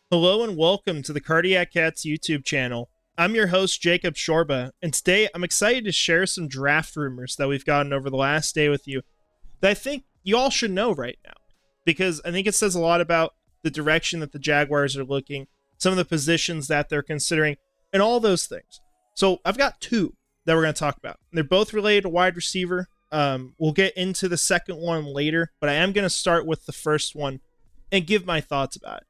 Hello and welcome to the Cardiac Cats YouTube channel. I'm your host, Jacob Shorba, and today I'm excited to share some draft rumors that we've gotten over the last day with you that I think you all should know right now, because I think it says a lot about the direction that the Jaguars are looking, some of the positions that they're considering, and all those things. So I've got two that we're going to talk about. They're both related to wide receiver. We'll get into the second one later, but I am going to start with the first one and give my thoughts about it.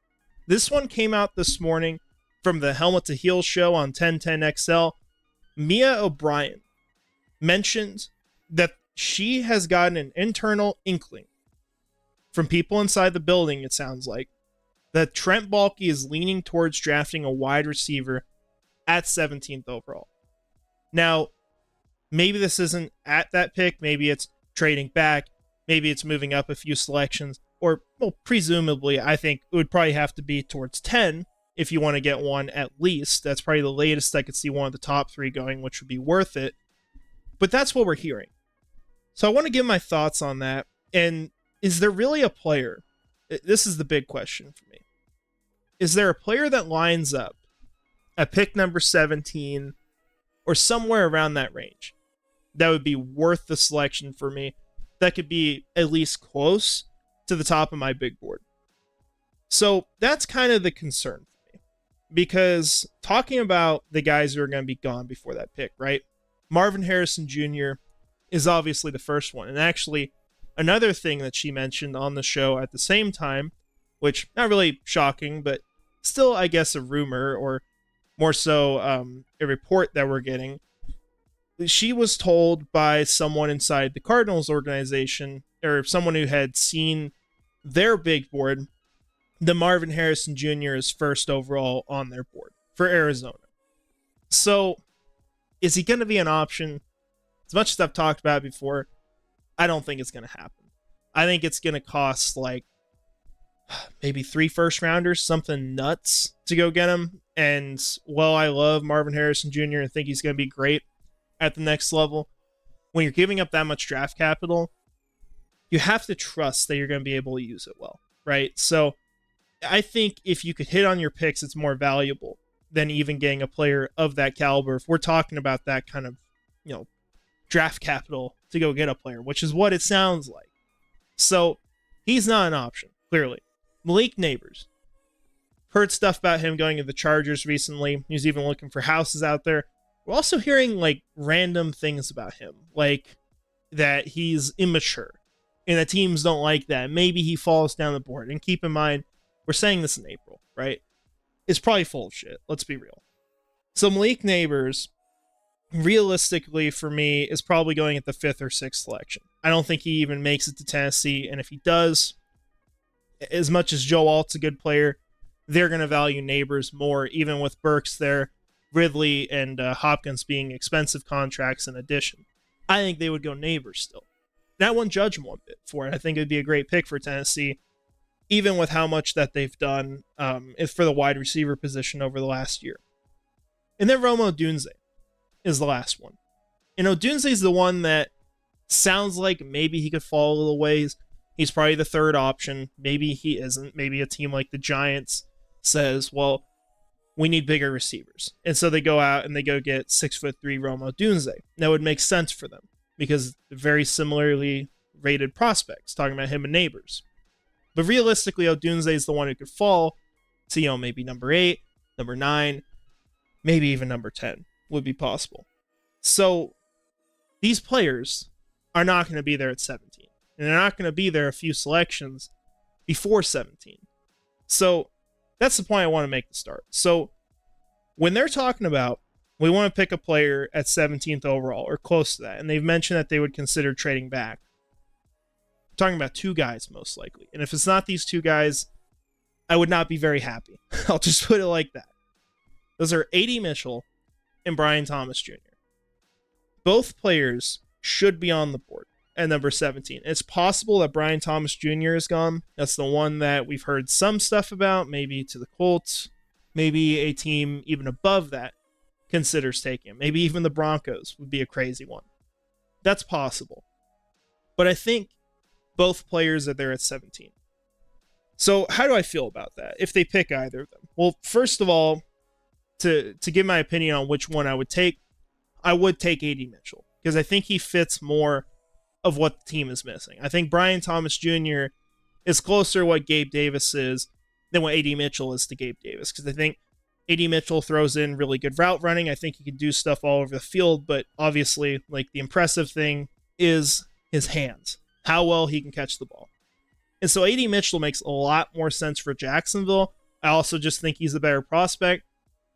This one came out this morning from the Helmet to Heel show on 1010XL. Mia O'Brien mentioned that she has gotten an internal inkling from people inside the building, it sounds like, that Trent Baalke is leaning towards drafting a wide receiver at 17th overall. Now, maybe this isn't at that pick. Maybe it's trading back. Maybe it's moving up a few selections. Or, well, presumably, I think it would probably have to be towards 10 if you want to get one at least. That's probably the latest I could see one of the top three going, which would be worth it. But that's what we're hearing. So I want to give my thoughts on that. And is there really a player? This is the big question for me. Is there a player that lines up at pick number 17 or somewhere around that range that would be worth the selection for me, that could be at least close to the top of my big board? So that's kind of the concern for me, because talking about the guys who are going to be gone before that pick, right? Marvin Harrison Jr. is obviously the first one. And actually, another thing that she mentioned on the show at the same time, which not really shocking, but still, I guess, a rumor, or more so a report that we're getting. She was told by someone inside the Cardinals organization, or someone who had seen their big board, that Marvin Harrison Jr. is first overall on their board for Arizona. So, is he going to be an option? As much as I've talked about it before, I don't think it's going to happen. I think it's going to cost like maybe 3 first rounders, something nuts to go get him. And while I love Marvin Harrison Jr. and think he's going to be great at the next level, when you're giving up that much draft capital, you have to trust that you're going to be able to use it well, right? So I think if you could hit on your picks, it's more valuable than even getting a player of that caliber. If we're talking about that kind of, draft capital to go get a player, which is what it sounds like. So he's not an option, clearly. Malik Neighbors. Heard stuff about him going to the Chargers recently. He was even looking for houses out there. We're also hearing like random things about him, like that he's immature and that teams don't like that. Maybe he falls down the board. And keep in mind, we're saying this in April, right? It's probably full of shit. Let's be real. So Malik Neighbors, realistically for me, is probably going at the 5th or 6th selection. I don't think he even makes it to Tennessee. And if he does, as much as Joe Alt's a good player, they're going to value Neighbors more, even with Burks there, Ridley and Hopkins being expensive contracts in addition. I think they would go Neighbors still. And I wouldn't judge him one bit for it. I think it would be a great pick for Tennessee, even with how much that they've done for the wide receiver position over the last year. And then Rome Odunze is the last one. And Odunze is the one that sounds like maybe he could fall a little ways. He's probably the third option. Maybe he isn't. Maybe a team like the Giants says, well, we need bigger receivers. And so they go out and they go get 6'3" Rome Odunze. That would make sense for them because they're very similarly rated prospects, talking about him and Neighbors. But realistically, Odunze is the one who could fall to, maybe number 8, number 9, maybe even number 10 would be possible. So these players are not going to be there at 17. And they're not going to be there a few selections before 17. So that's the point I want to make to start. So when they're talking about, we want to pick a player at 17th overall or close to that, and they've mentioned that they would consider trading back, I'm talking about 2 guys most likely. And if it's not these 2 guys, I would not be very happy. I'll just put it like that. Those are A.D. Mitchell and Brian Thomas Jr. Both players should be on the board at number 17. It's possible that Brian Thomas Jr. is gone. That's the one that we've heard some stuff about, maybe to the Colts, maybe a team even above that considers taking him. Maybe even the Broncos would be a crazy one. That's possible. But I think both players are there at 17. So how do I feel about that if they pick either of them? Well, first of all, to give my opinion on which one I would take A.D. Mitchell because I think he fits more of what the team is missing. I think Brian Thomas Jr. is closer to what Gabe Davis is than what A.D. Mitchell is to Gabe Davis because I think A.D. Mitchell throws in really good route running. I think he can do stuff all over the field, but obviously, like, the impressive thing is his hands, how well he can catch the ball. And so A.D. Mitchell makes a lot more sense for Jacksonville. I also just think he's a better prospect.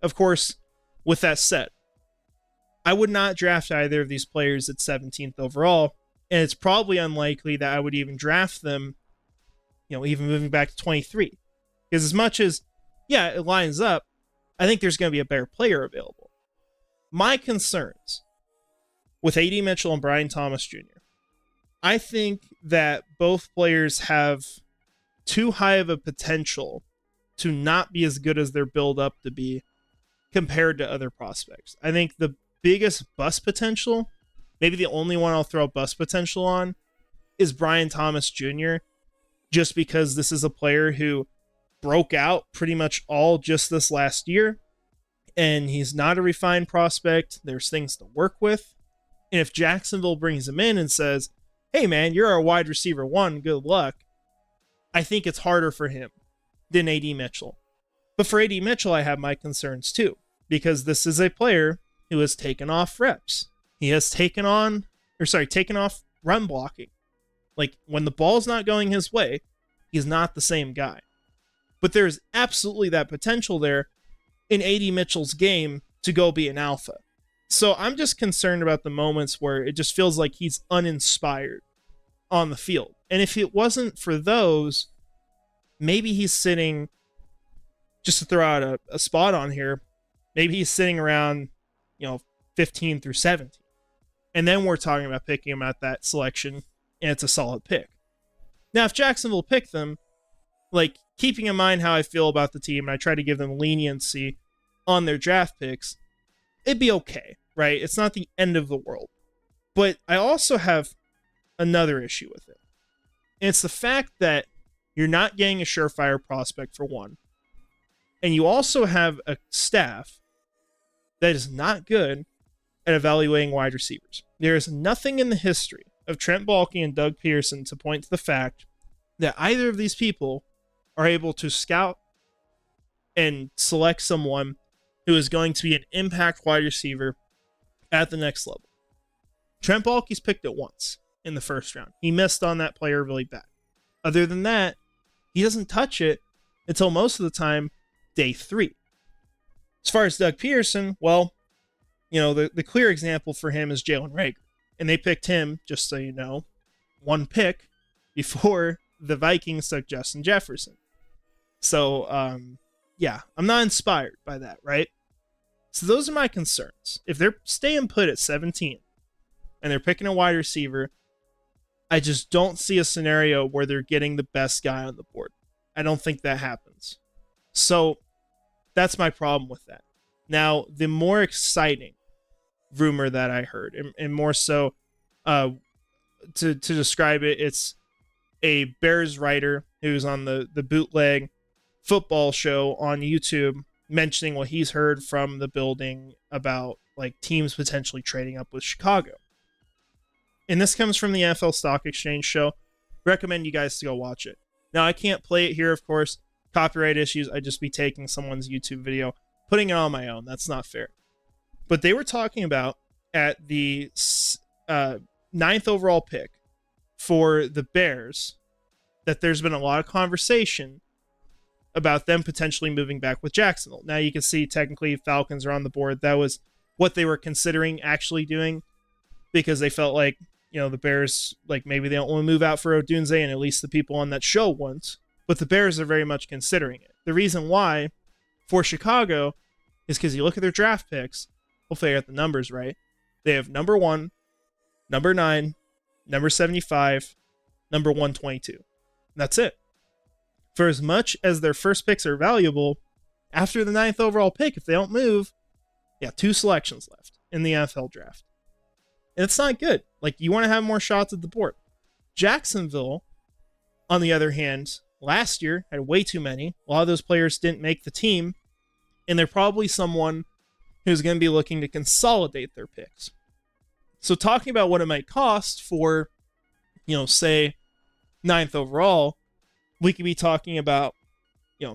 Of course, with that said, I would not draft either of these players at 17th overall, and it's probably unlikely that I would even draft them, even moving back to 23. Because as much as, it lines up, I think there's going to be a better player available. My concerns with A.D. Mitchell and Brian Thomas Jr., I think that both players have too high of a potential to not be as good as they're built up to be compared to other prospects. I think the biggest bust potential, maybe the only one I'll throw bust potential on, is Brian Thomas Jr., just because this is a player who broke out pretty much all just this last year, and he's not a refined prospect. There's things to work with. And if Jacksonville brings him in and says, hey man, you're our wide receiver one, good luck, I think it's harder for him than A.D. Mitchell. But for A.D. Mitchell, I have my concerns too, because this is a player who has taken off reps. He has taken off run blocking. Like, when the ball's not going his way, he's not the same guy. But there's absolutely that potential there in A.D. Mitchell's game to go be an alpha. So I'm just concerned about the moments where it just feels like he's uninspired on the field. And if it wasn't for those, maybe he's sitting, just to throw out a spot on here, maybe he's sitting around, 15 through 17. And then we're talking about picking him at that selection, and it's a solid pick. Now, if Jacksonville picked them, like, keeping in mind how I feel about the team, and I try to give them leniency on their draft picks, it'd be okay, right? It's not the end of the world. But I also have another issue with it. And it's the fact that you're not getting a surefire prospect, for one. And you also have a staff that is not good at evaluating wide receivers. There is nothing in the history of Trent Baalke and Doug Pearson to point to the fact that either of these people are able to scout and select someone who is going to be an impact wide receiver at the next level. Trent Baalke's picked it once in the first round. He missed on that player really bad. Other than that, he doesn't touch it until most of the time day 3. As far as Doug Pearson, well, the clear example for him is Jalen Reagor. And they picked him, just so you know, one pick before the Vikings took Justin Jefferson. So, I'm not inspired by that, right? So those are my concerns. If they're staying put at 17 and they're picking a wide receiver, I just don't see a scenario where they're getting the best guy on the board. I don't think that happens. So that's my problem with that. Now, the more exciting rumor that I heard, and more so to describe it, it's a Bears writer who's on the bootleg football show on YouTube mentioning what he's heard from the building about, like, teams potentially trading up with Chicago. And this comes from the NFL Stock Exchange show. Recommend you guys to go watch it. Now, I can't play it here, of course. Copyright issues. I'd just be taking someone's YouTube video, putting it on my own. That's not fair. But they were talking about at the 9th overall pick for the Bears that there's been a lot of conversation about them potentially moving back with Jacksonville. Now you can see technically Falcons are on the board. That was what they were considering actually doing because they felt like, the Bears, like, maybe they don't want to move out for Odunze, and at least the people on that show want. But the Bears are very much considering it. The reason why for Chicago is because you look at their draft picks, hopefully I got the numbers right. They have number 1, number 9, number 75, number 122. That's it. For as much as their first picks are valuable, after the 9th overall pick, if they don't move, 2 selections left in the NFL draft. And it's not good. Like, you want to have more shots at the board. Jacksonville, on the other hand, last year had way too many. A lot of those players didn't make the team, and they're probably someone who's going to be looking to consolidate their picks. So talking about what it might cost for, say 9th overall, we could be talking about,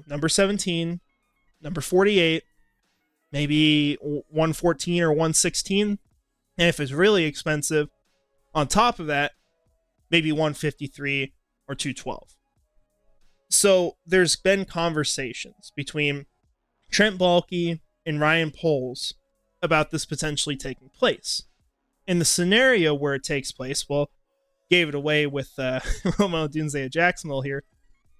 number 17, number 48, maybe 114 or 116. And if it's really expensive, on top of that, maybe 153 or 212. So there's been conversations between Trent Baalke and Ryan Poles about this potentially taking place. In the scenario where it takes place, well, gave it away with Rome Odunze at Jacksonville here,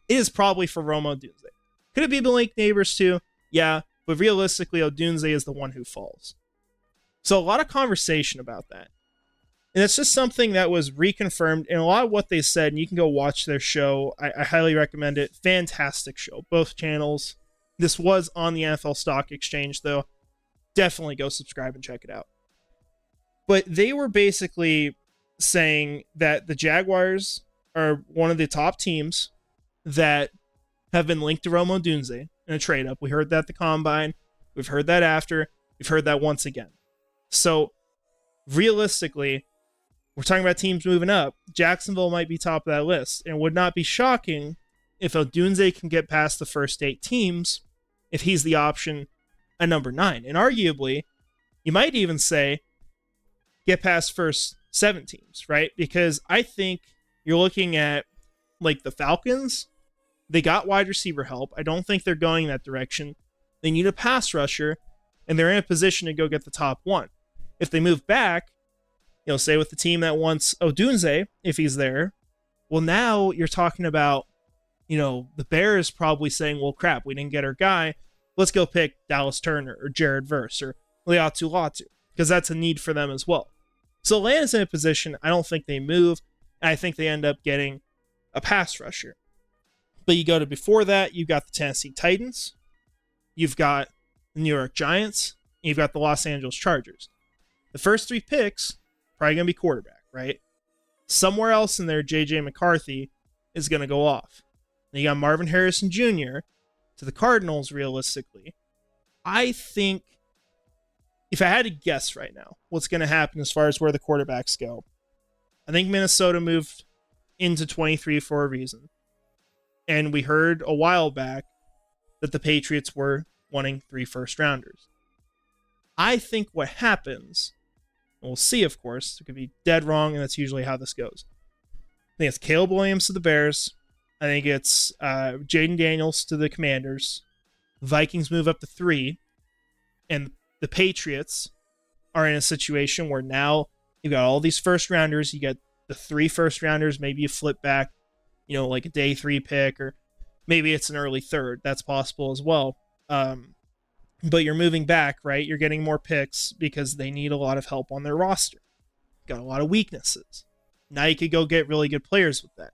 it is probably for Rome Odunze. Could it be Malik Neighbors too? Yeah, but realistically, Odunze is the one who falls. So a lot of conversation about that. And it's just something that was reconfirmed in a lot of what they said, and you can go watch their show. I highly recommend it. Fantastic show, both channels. This was on the NFL Stock Exchange, though. Definitely go subscribe and check it out. But they were basically saying that the Jaguars are one of the top teams that have been linked to Rome Odunze in a trade-up. We heard that at the Combine. We've heard that after. We've heard that once again. So, realistically, we're talking about teams moving up. Jacksonville might be top of that list. And it would not be shocking if Odunze can get past the first 8 teams if he's the option at number 9. And arguably, you might even say, get past first 7 teams, right? Because I think you're looking at, like, the Falcons. They got wide receiver help. I don't think they're going that direction. They need a pass rusher, and they're in a position to go get the top 1. If they move back, say with the team that wants Odunze, if he's there, well, now you're talking about, the Bears probably saying, well, crap, we didn't get our guy. Let's go pick Dallas Turner or Jared Verse or Leatu Latu, because that's a need for them as well. So Atlanta's in a position, I don't think they move, and I think they end up getting a pass rusher. But you go to before that, you've got the Tennessee Titans, you've got the New York Giants, and you've got the Los Angeles Chargers. The first 3 picks, probably going to be quarterback, right? Somewhere else in there, J.J. McCarthy is going to go off. Then you got Marvin Harrison Jr. to the Cardinals, realistically. I think, if I had to guess right now, what's going to happen as far as where the quarterbacks go, I think Minnesota moved into 23 for a reason. And we heard a while back that the Patriots were wanting 3 first-rounders. I think what happens, and we'll see, of course, it could be dead wrong, and that's usually how this goes. I think it's Caleb Williams to the Bears. I think it's Jaden Daniels to the Commanders. Vikings move up to 3, and the Patriots are in a situation where now you've got all these first-rounders. You get the 3 first-rounders. Maybe you flip back, like a day 3 pick, or maybe it's an early 3rd. That's possible as well. But you're moving back, right? You're getting more picks because they need a lot of help on their roster. Got a lot of weaknesses. Now you could go get really good players with that.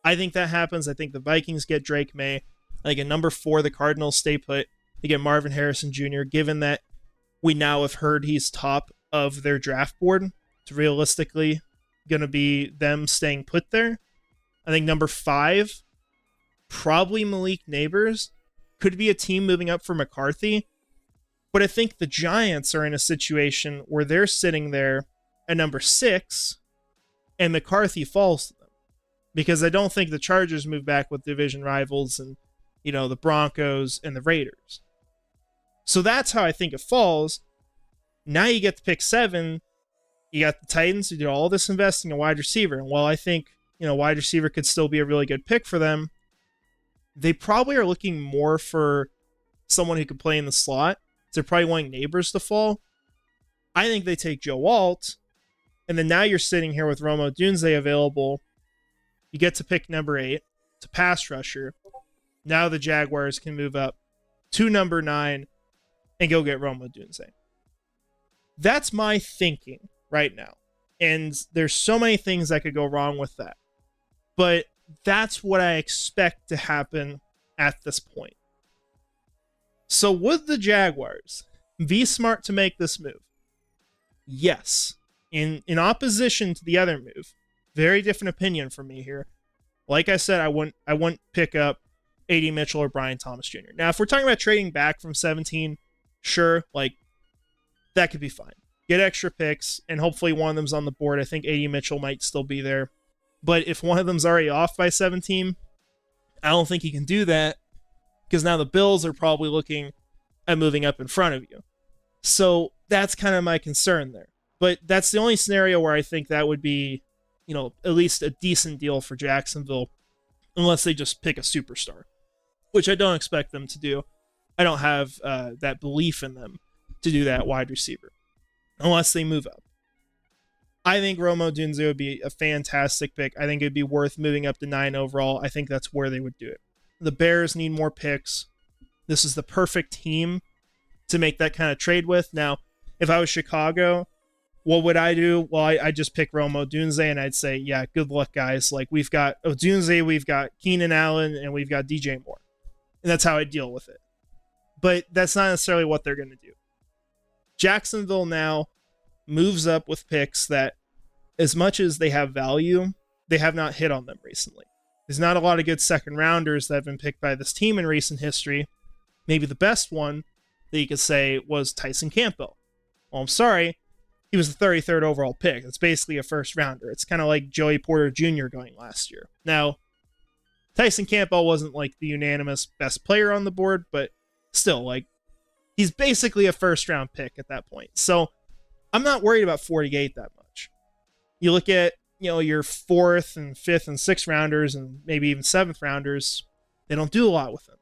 I think that happens. I think the Vikings get Drake May. I think at number 4, the Cardinals stay put. They get Marvin Harrison Jr., given that we now have heard he's top of their draft board. It's realistically going to be them staying put there. I think number 5, probably Malik Neighbors. Could be a team moving up for McCarthy. But I think the Giants are in a situation where they're sitting there at number 6 and McCarthy falls to them. Because I don't think the Chargers move back with division rivals and, the Broncos and the Raiders. So that's how I think it falls. Now you get to pick 7. You got the Titans who did all this investing in wide receiver. And while I think, wide receiver could still be a really good pick for them, they probably are looking more for someone who could play in the slot. So they're probably wanting Neighbors to fall. I think they take Joe Alt. And then now you're sitting here with Rome Odunze available. You get to pick number 8. It's a pass rusher. Now the Jaguars can move up to number 9 and go get Rome Odunze. That's my thinking right now. And there's so many things that could go wrong with that. But that's what I expect to happen at this point. So would the Jaguars be smart to make this move? Yes. In opposition to the other move, very different opinion from me here. Like I said, I wouldn't pick up A.D. Mitchell or Brian Thomas Jr. Now, if we're talking about trading back from 17, sure, like that could be fine. Get extra picks, and hopefully one of them's on the board. I think A.D. Mitchell might still be there. But if one of them's already off by 17, I don't think you can do that, because now the Bills are probably looking at moving up in front of you. So that's kind of my concern there. But that's the only scenario where I think that would be, at least a decent deal for Jacksonville, unless they just pick a superstar, which I don't expect them to do. I don't have that belief in them to do that wide receiver, unless they move up. I think Rome Odunze would be a fantastic pick. I think it'd be worth moving up to 9 overall. I think that's where they would do it. The Bears need more picks. This is the perfect team to make that kind of trade with. Now, if I was Chicago, what would I do? Well, I just pick Rome Odunze, and I'd say, yeah, good luck, guys. Like, we've got Odunze, we've got Keenan Allen, and we've got DJ Moore. And that's how I deal with it. But that's not necessarily what they're going to do. Jacksonville now moves up with picks that, as much as they have value, they have not hit on them recently. There's not a lot of good second rounders that have been picked by this team in recent history. Maybe the best one that you could say was Tyson Campbell. Well, I'm sorry. He was the 33rd overall pick. It's basically a first rounder. It's kind of like Joey Porter Jr. going last year. Now, Tyson Campbell wasn't like the unanimous best player on the board, but still, like, he's basically a first round pick at that point. So I'm not worried about 48 that much. You look at, your 4th and 5th and 6th rounders and maybe even 7th rounders, they don't do a lot with them.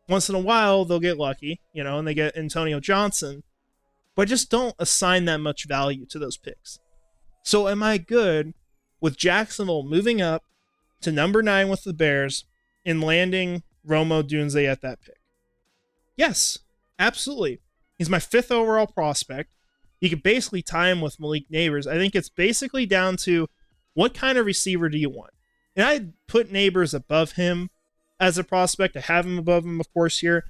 Once in a while, they'll get lucky, and they get Antonio Johnson, but just don't assign that much value to those picks. So am I good with Jacksonville moving up to number 9 with the Bears and landing Rome Odunze at that pick? Yes, absolutely. He's my 5th overall prospect. You could basically tie him with Malik Neighbors. I think it's basically down to what kind of receiver do you want? And I'd put Neighbors above him as a prospect. I have him above him, of course, here.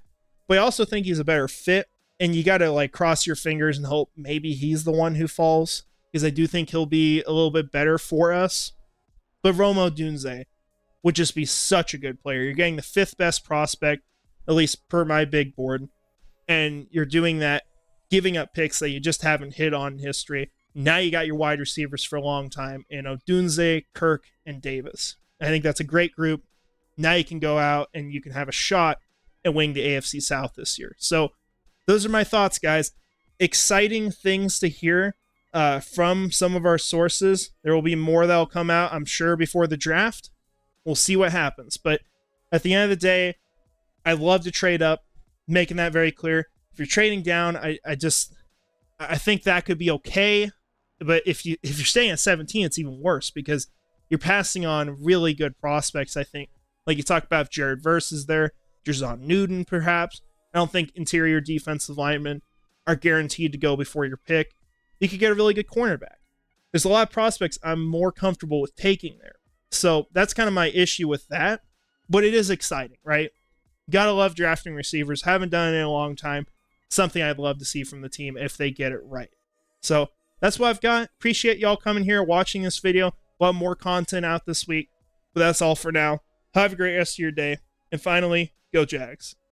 But I also think he's a better fit. And you got to cross your fingers and hope maybe he's the one who falls, because I do think he'll be a little bit better for us. But Rome Odunze would just be such a good player. You're getting the 5th best prospect, at least per my big board. And you're doing that, giving up picks that you just haven't hit on in history. Now you got your wide receivers for a long time in Odunze, Kirk, and Davis. I think that's a great group. Now you can go out and you can have a shot at winning the AFC South this year. So those are my thoughts, guys. Exciting things to hear from some of our sources. There will be more that will come out, I'm sure, before the draft. We'll see what happens. But at the end of the day, I love to trade up, making that very clear. If you're trading down, I think that could be okay. But if you're staying at 17, it's even worse, because you're passing on really good prospects, I think. Like you talked about, if Jared Verse is there, Jer'Zhan Newton, perhaps. I don't think interior defensive linemen are guaranteed to go before your pick. You could get a really good cornerback. There's a lot of prospects I'm more comfortable with taking there. So that's kind of my issue with that. But it is exciting, right? Gotta love drafting receivers. Haven't done it in a long time. Something I'd love to see from the team if they get it right. So that's what I've got. Appreciate y'all coming here, watching this video. We'll have more content out this week. But that's all for now. Have a great rest of your day. And finally, go Jags.